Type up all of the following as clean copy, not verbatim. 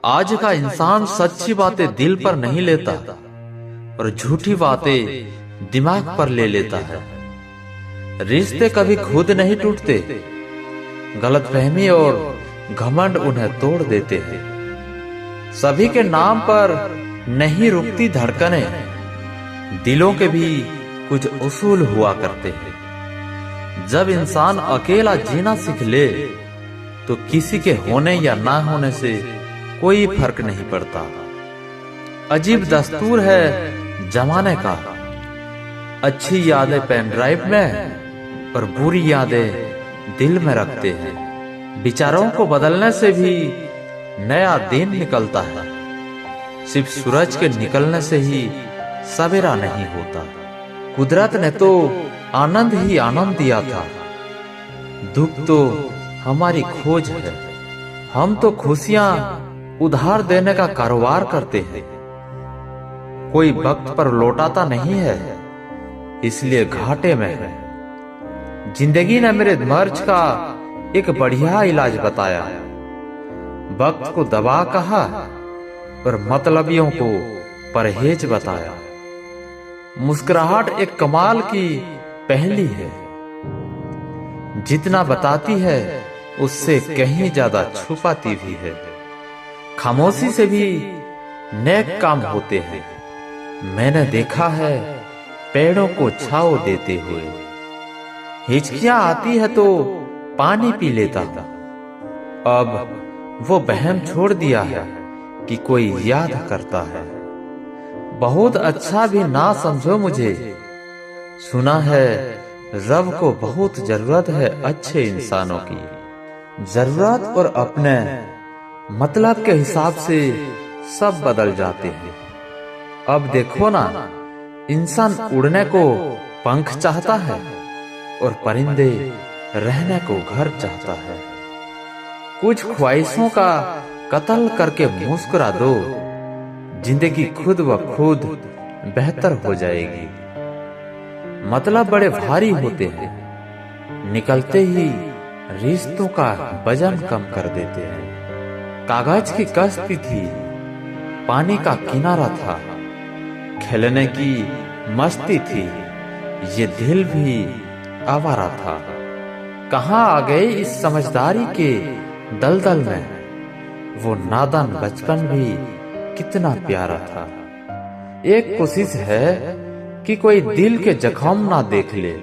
आज का इंसान सच्ची बातें दिल पर नहीं लेता और झूठी बातें दिमाग पर ले लेता है। रिश्ते कभी खुद नहीं टूटते, गलतफहमी और घमंड उन्हें तोड़ देते हैं। सभी के नाम पर नहीं रुकती धड़कनें, दिलों के भी कुछ उसूल हुआ करते हैं। जब इंसान अकेला जीना सीख ले तो किसी के होने या ना होने से कोई फर्क नहीं पड़ता। अजीब दस्तूर है जमाने का, अच्छी यादें पेन ड्राइव में और बुरी यादें दिल में रखते हैं। विचारों को बदलने से भी नया दिन निकलता है, सिर्फ सूरज के निकलने से ही सवेरा नहीं होता। कुदरत ने तो आनंद ही आनंद दिया था, दुख तो हमारी खोज है। हम तो खुशियां उधार देने का कारोबार करते हैं, कोई वक्त पर लौटाता नहीं है, इसलिए घाटे में है। जिंदगी ने मेरे मर्ज का एक बढ़िया इलाज बताया, वक्त को दवा कहा और मतलबियों को परहेज बताया। मुस्कुराहट एक कमाल की पहेली है, जितना बताती है उससे कहीं ज्यादा छुपाती भी है। खामोशी से भी नेक काम होते हैं, मैंने देखा है पेड़ों को छांव देते हुए। हिचकियां आती है तो पानी पी लेता था, अब वो बहम छोड़ दिया है कि कोई याद करता है। बहुत अच्छा भी ना समझो मुझे, सुना है रब को बहुत जरूरत है अच्छे इंसानों की। जरूरत और अपने मतलब के हिसाब से सब बदल जाते हैं। अब देखो ना, इंसान उड़ने को पंख चाहता है और परिंदे रहने को घर चाहता है। कुछ ख्वाहिशों का कत्ल करके मुस्कुरा दो, जिंदगी खुद व खुद बेहतर हो जाएगी। मतलब बड़े भारी होते हैं, निकलते ही रिश्तों का वजन कम कर देते हैं। कागज की कश्ती थी, पानी का किनारा था, खेलने की मस्ती थी, ये दिल भी आवारा था। कहाँ आ गए इस समझदारी के दलदल में, वो नादान बचपन भी कितना प्यारा था। एक कोशिश है कि कोई दिल के जख्म ना देख ले,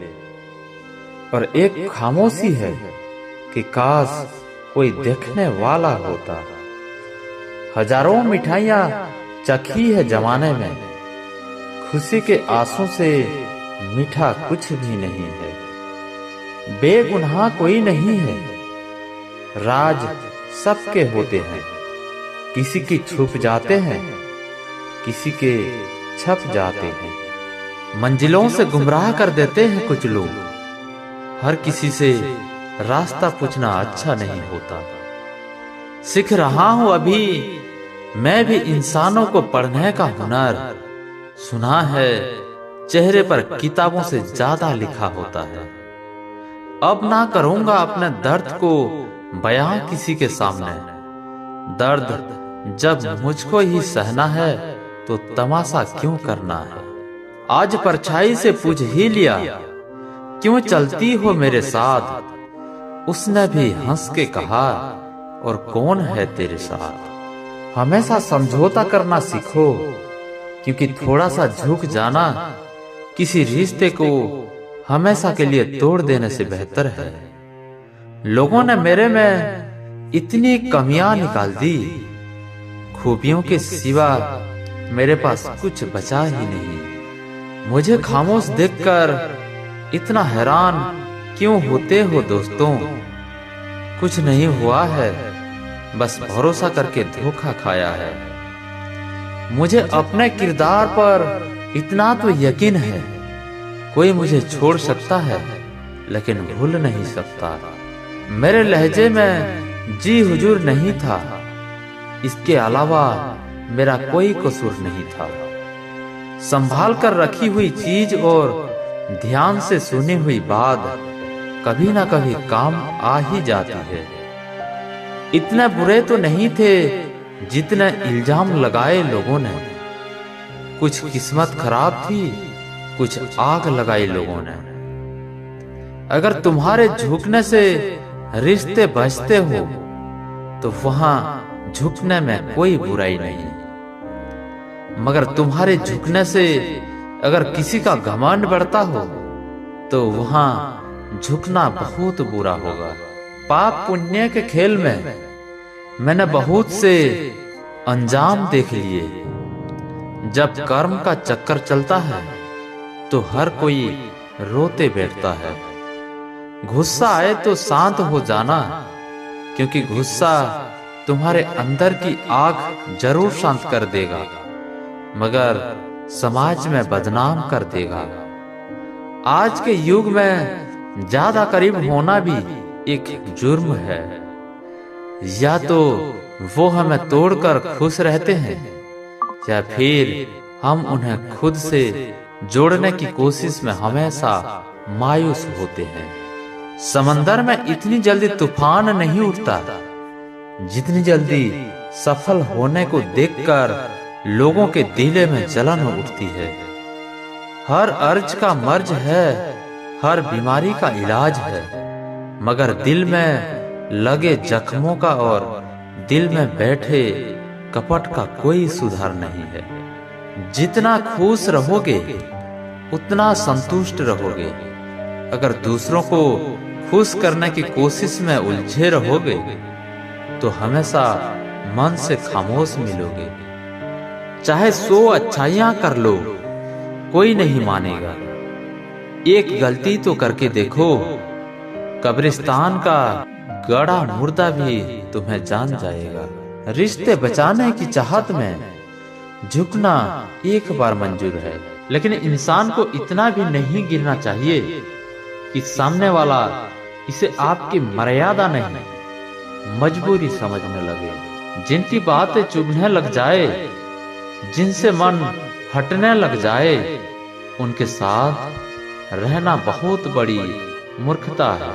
और एक खामोशी है कि काश कोई देखने वाला होता। हजारों मिठाइयां चखी है जमाने में, खुशी के आंसू से मीठा कुछ भी नहीं है। बेगुनाह कोई नहीं है, राज सबके होते हैं, किसी की छुप जाते हैं, किसी के छप जाते हैं। मंजिलों से गुमराह कर देते हैं कुछ लोग, हर किसी से रास्ता पूछना अच्छा नहीं होता। सीख रहा हूं अभी मैं भी इंसानों को पढ़ने का हुनर, सुना है चेहरे पर किताबों से ज्यादा लिखा होता है। अब ना करूंगा अपने दर्द को बयां किसी के सामने, दर्द जब मुझको ही सहना है तो तमाशा क्यों करना है। आज परछाई से पूछ ही लिया, क्यों चलती हो मेरे साथ, उसने भी हंस के कहा, और कौन है तेरे साथ। हमेशा समझौता करना सीखो, क्योंकि थोड़ा सा झुक जाना किसी रिश्ते को हमेशा के लिए तोड़ देने से बेहतर है। लोगों ने मेरे में इतनी कमियां निकाल दी, खूबियों के सिवा मेरे पास कुछ बचा ही नहीं। मुझे खामोश देखकर इतना हैरान क्यों होते हो दोस्तों। कुछ नहीं हुआ है, बस भरोसा करके धोखा खाया है। मुझे अपने किरदार पर इतना तो यकीन है, कोई मुझे छोड़ सकता है लेकिन भूल नहीं सकता। मेरे लहजे में जी हुजूर नहीं था, इसके अलावा मेरा कोई कसूर नहीं था। संभाल कर रखी हुई चीज और ध्यान से सुनी हुई बात कभी ना कभी काम आ ही जाती है। इतने बुरे तो नहीं थे जितने इल्जाम लगाए लोगों ने, कुछ किस्मत खराब थी, कुछ आग लगाई लोगों ने। अगर तुम्हारे झुकने से रिश्ते बचते हो तो वहां झुकने में कोई बुराई नहीं, मगर तुम्हारे झुकने से अगर किसी का घमंड बढ़ता हो तो वहां झुकना बहुत बुरा होगा। पाप पुण्य के खेल में मैंने बहुत से अंजाम देख लिए। जब कर्म का चक्कर चलता है तो हर कोई रोते बैठता है। गुस्सा आए तो शांत हो जाना, क्योंकि गुस्सा तुम्हारे अंदर की आग जरूर शांत कर देगा, मगर समाज में बदनाम कर देगा। आज के युग में ज्यादा करीब होना भी एक जुर्म है। या तो वो हमें तोड़कर खुश रहते हैं, या फिर हम उन्हें खुद से जोड़ने की कोशिश में हमेशा मायूस होते हैं। समंदर में इतनी जल्दी तूफान नहीं उठता जितनी जल्दी सफल होने को देखकर लोगों के दिले में जलन उठती है। हर अर्ज का मर्ज है, हर बीमारी का इलाज है, मगर दिल में लगे जख्मों का और दिल में बैठे कपट का कोई सुधार नहीं है। जितना खुश रहोगे उतना संतुष्ट रहोगे। अगर दूसरों को खुश करने की कोशिश में उलझे रहोगे तो हमेशा मन से खामोश मिलोगे। चाहे 100 अच्छाइयां कर लो, कोई नहीं मानेगा। एक गलती तो करके देखो, कब्रिस्तान का गड़ा मुर्दा भी तुम्हें जान जाएगा। रिश्ते बचाने की चाहत में झुकना एक बार मंजूर है, लेकिन इंसान को इतना भी नहीं गिरना चाहिए कि सामने वाला इसे आपकी मर्यादा नहीं मजबूरी समझने लगे। जिनकी बातें चुभने लग जाए, जिनसे मन हटने लग जाए, उनके साथ रहना बहुत बड़ी मूर्खता है।